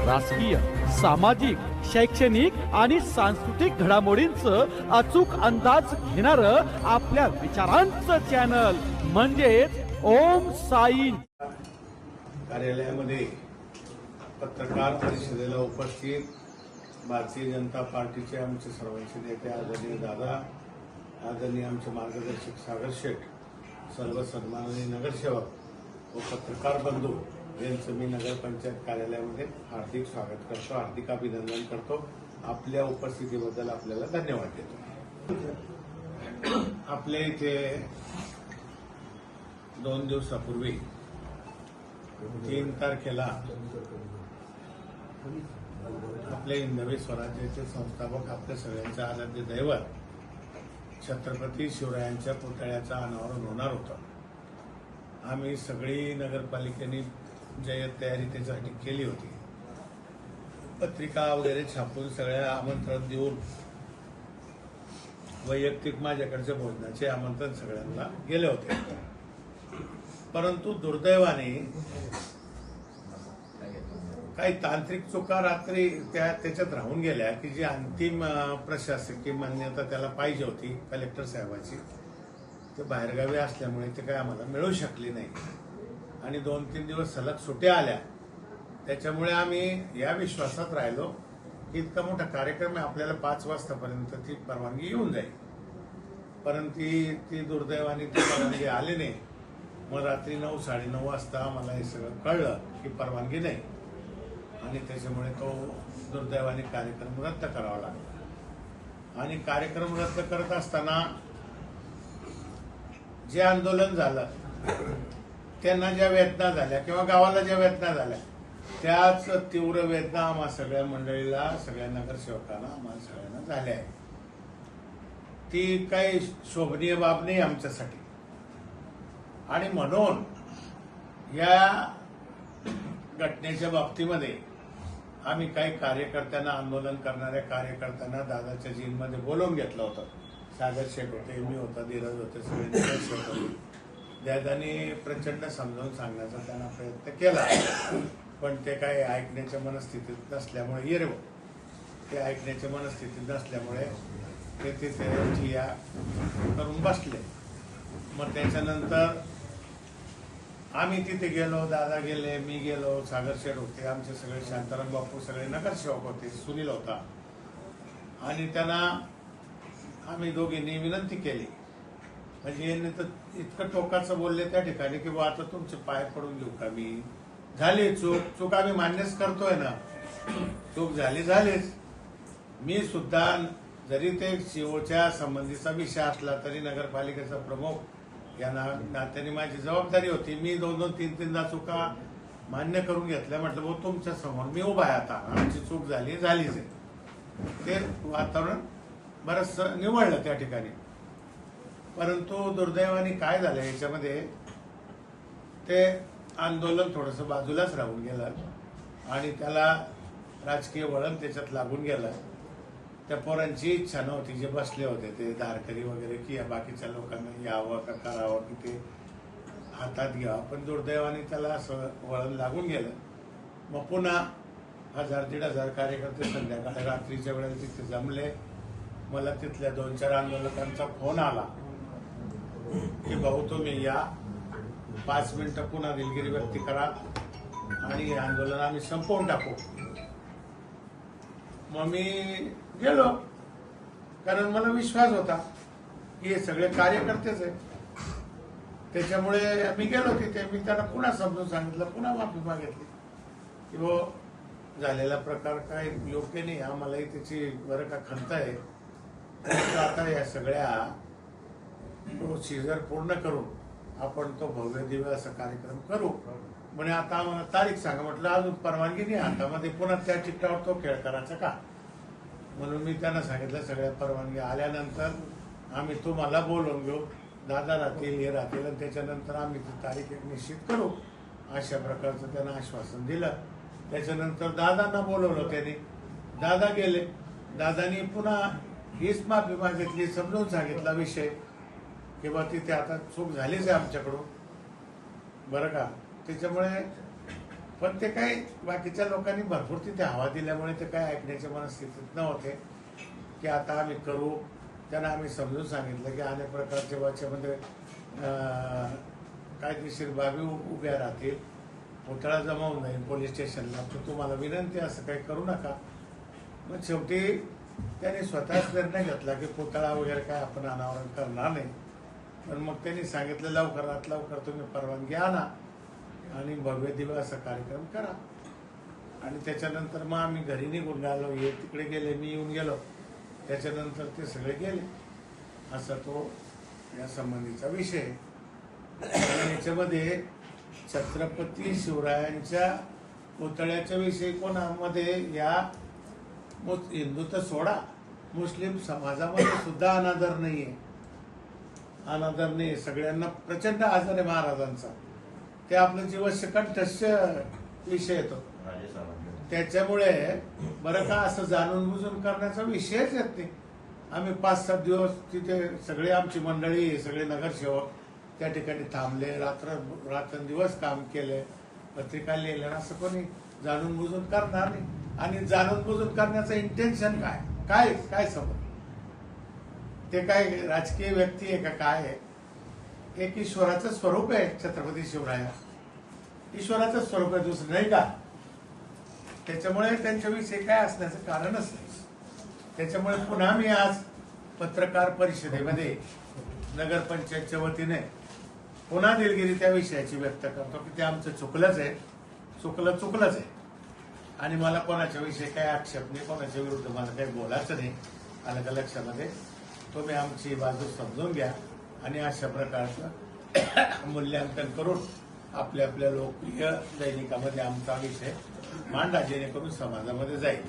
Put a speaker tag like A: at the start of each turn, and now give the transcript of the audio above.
A: राजकीय, सामाजिक, शैक्षणिक आणि सांस्कृतिक घडामोडींचं अचूक अंदाज घेणारं आपल्या विचारांचं चॅनल म्हणजेच ओम साई.
B: कार्यालयामध्ये पत्रकार परिषदेला उपस्थित भारतीय जनता पार्टीचे आमचे सर्वांचे नेते आदरणीय दादा, आदरणीय आमचे मार्गदर्शक सागर शेठ, सर्व सन्माननीय नगरसेवक व पत्रकार बंधू यांचं मी नगरपंचायत कार्यालयामध्ये हार्दिक स्वागत करतो, हार्दिक अभिनंदन करतो. आपल्या उपस्थितीबद्दल आपल्याला धन्यवाद देतो. आपल्या इथे 2 दिवसापूर्वी 3 तारखेला आपले हिंदवी स्वराज्याचे संस्थापक, आपल्या सगळ्यांचे आराध्य दैवत छत्रपती शिवरायांच्या पुतळ्याचं अनावरण होणार होतं. आम्ही सगळी नगरपालिकेने जय्यत तयारी त्याच्यासाठी केली होती. पत्रिका वगैरे छापून सगळ्या आमंत्रण देऊन वैयक्तिक माझ्याकडच्या भोजनाचे आमंत्रण सगळ्यांना गेले होते. परंतु दुर्दैवाने काही तांत्रिक चुका रात्री त्याच्यात राहून गेल्या की जी अंतिम प्रशासकीय मान्यता त्याला पाहिजे होती कलेक्टर साहेबाची, ते बाहेरगावी असल्यामुळे ते काय आम्हाला मिळू शकली नाही आणि 2-3 दिवस सलग सुट्ट्या आल्या. त्याच्यामुळे आम्ही या विश्वासात राहिलो की इतका मोठा कार्यक्रम आहे, आपल्याला 5 वाजतापर्यंत ती परवानगी येऊन जाईल. परंतु ती दुर्दैवाने ती परवानगी आली नाही. मग रात्री 9-9:30 वाजता आम्हाला हे सगळं कळलं की परवानगी नाही आणि त्याच्यामुळे तो दुर्दैवाने कार्यक्रम रद्द करावा लागला. आणि कार्यक्रम रद्द करत असताना जे आंदोलन झालं, त्यांना ज्या वेदना झाल्या किंवा गावाला ज्या वेदना झाल्या, त्याच तीव्र वेदना आम्हा सगळ्या मंडळीला, सगळ्या नगरसेवकांना, आम्हाला सगळ्यांना झाल्या आहे. ती काही शोभनीय बाब नाही आमच्यासाठी. आणि म्हणून या घटनेच्या बाबतीमध्ये आम्ही काही कार्यकर्त्यांना, आंदोलन करणाऱ्या कार्यकर्त्यांना दादाच्या जीनमध्ये बोलवून घेतलं होतं. सागर शेठ होते, मी होता, धीरज होते, सगळे नगरसेवक होते. दादांनी प्रचंड समजावून सांगण्याचा त्यांना प्रयत्न केला, पण ते काही ऐकण्याच्या मनस्थितीत नसल्यामुळे ते ऐकण्याच्या मनस्थितीत नसल्यामुळे ते तिथे या करून बसले. मग त्याच्यानंतर आम्ही तिथे गेलो, दादा गेले, मी गेलो, सागर शेठ होते, आमचे सगळे शांताराम बापू, सगळे नगरसेवक होते, सुनील होता. आणि त्यांना आम्ही दोघींनी विनंती केली, म्हणजे यांनी तर इतकं टोकाचं बोलले त्या ठिकाणी की बा आता तुमचे पाय पडून घेऊ का मी? झाली चूक आम्ही मान्यच करतोय ना, चूक झालीच. मी सुद्धा जरी ते शिवच्या संबंधीचा विषय असला तरी नगरपालिकेचा प्रमुख या नात्याने माझी जबाबदारी होती. मी 2-3 चुका मान्य करून घेतल्या. म्हटलं भाऊ तुमच्या समोर मी उभा आहे, आता आमची चूक झालीच आहे. ते वातावरण बरंच निवडलं त्या ठिकाणी. परंतु दुर्दैवाने काय झालं याच्यामध्ये, ते आंदोलन थोडंसं बाजूलाच राहून गेलं आणि त्याला राजकीय वळण त्याच्यात लागून गेलं. त्या पोरांची इच्छा नव्हती, जे बसले होते ते धारकरी वगैरे, की या बाकीच्या लोकांना यावं का करावं की ते हातात घ्यावं. पण दुर्दैवाने त्याला असं वळण लागून गेलं. मग पुन्हा 1000-1500 कार्यकर्ते संध्याकाळी रात्रीच्या वेळेला तिथे जमले. मला तिथल्या 2-4 आंदोलकांचा फोन आला की भाऊ तुम्ही या, 5 मिनिटं पुन्हा दिलगिरी व्यक्त करा आणि हे आंदोलन आम्ही संपवून टाकू. मग मी गेलो, कारण मला विश्वास होता की हे सगळे कार्यकर्तेच आहेत. त्याच्यामुळे मी गेलो तिथे. मी त्यांना पुन्हा समजून सांगितलं, पुन्हा माफी मागितली की हो झालेला प्रकार काय योग्य नाही, आम्हालाही त्याची बरं का खंत आहे. आता या सगळ्या प्रोसिजर पूर्ण करून आपण तो भव्य दिव्य असा कार्यक्रम करू. म्हणजे आता आम्हाला तारीख सांगा. म्हटलं अजून परवानगी नाही हातामध्ये, पुन्हा त्या चिठ्ठ्यावर तो खेळ करायचा का? म्हणून मी त्यांना सांगितलं सगळ्या परवानगी आल्यानंतर आम्ही तुम्हाला बोलवून घेऊ, दादा राहतील, हे राहतील, आणि त्याच्यानंतर आम्ही ती तारीख एक निश्चित करू. अशा प्रकारचं त्यांना आश्वासन दिलं. त्याच्यानंतर दादांना बोलवलं त्यांनी, दादा गेले. दादांनी पुन्हा हीच माफी मागितली, समजून सांगितला विषय की बा तिथे आता चूक झालीच आहे आमच्याकडून. बरं का. त्याच्यामुळे पण ते काय बाकीच्या लोकांनी भरपूर तिथे हवा दिल्यामुळे ते काय ऐकण्याच्या मनस्थितीत नव्हते की आता आम्ही करू. त्यांना आम्ही समजून सांगितलं की अनेक प्रकारच्या वाच्यामध्ये कायदेशीर बाबी उभ्या राहतील, पुतळा जमा होऊन जाईल पोलीस स्टेशनला, तर तुम्हाला विनंती असं काही करू नका. मग शेवटी त्यांनी स्वतःच निर्णय घेतला की पुतळा वगैरे काय आपण अनावरण करणार नाही. पण मग त्यांनी सांगितलं लवकरात लवकर तुम्ही परवानगी आणा आणि भव्य दिव्य असा कार्यक्रम करा. आणि त्याच्यानंतर मग आम्ही घरी निघून गेलो, हे तिकडे गेले, मी येऊन गेलो. त्याच्यानंतर ते सगळे गेले. असा तो या संबंधीचा विषय. आणि याच्यामध्ये छत्रपती शिवरायांच्या पुतळ्याच्या विषयी कोणामध्ये या हिंदू तर सोडा, मुस्लिम समाजामध्ये सुद्धा अनादर नाहीये. अनादर नाही, सगळ्यांना प्रचंड आदर आहे महाराजांचा. ते आपलं जीवशकंठस्य विषय येतो. त्याच्यामुळे बरं का असं जाणून बुजून करण्याचा विषयच येत नाही. आम्ही 5-7 दिवस तिथे सगळे आमची मंडळी, सगळे नगरसेवक त्या ठिकाणी थांबले, रात्रंदिवस काम केले, पत्रिका लिहिल्या. असं कोणी जाणून बुजून करणार नाही. आणि जाणून बुजून करण्याचं इंटेन्शन काय काय काय समज, ते काय राजकीय व्यक्ती आहे का काय आहे? एक ईश्वराचं स्वरूप आहे छत्रपती शिवराया, ईश्वराचं स्वरूप आहे, दुसरं नाही का. त्याच्यामुळे त्यांच्याविषयी काय असण्याचं कारणच नाही. त्याच्यामुळे पुन्हा मी आज पत्रकार परिषदेमध्ये नगरपंचायतच्या वतीने पुन्हा दिलगिरी त्या विषयाची व्यक्त करतो की ते आमचं चुकलंच आहे, चुकलंच आहे. आणि मला कोणाच्या विषयी काही आक्षेप नाही, कोणाच्या विरुद्ध मला काही बोलायचं नाही. आलं का लक्षामध्ये? तुम्ही आमची बाजू समजून घ्या आणि अशा प्रकारचं मूल्यांकन करून आपल्या आपल्या लोकप्रिय दैनिकामध्ये आमचा विषय मांडा, जेणेकरून समाजामध्ये जाईल.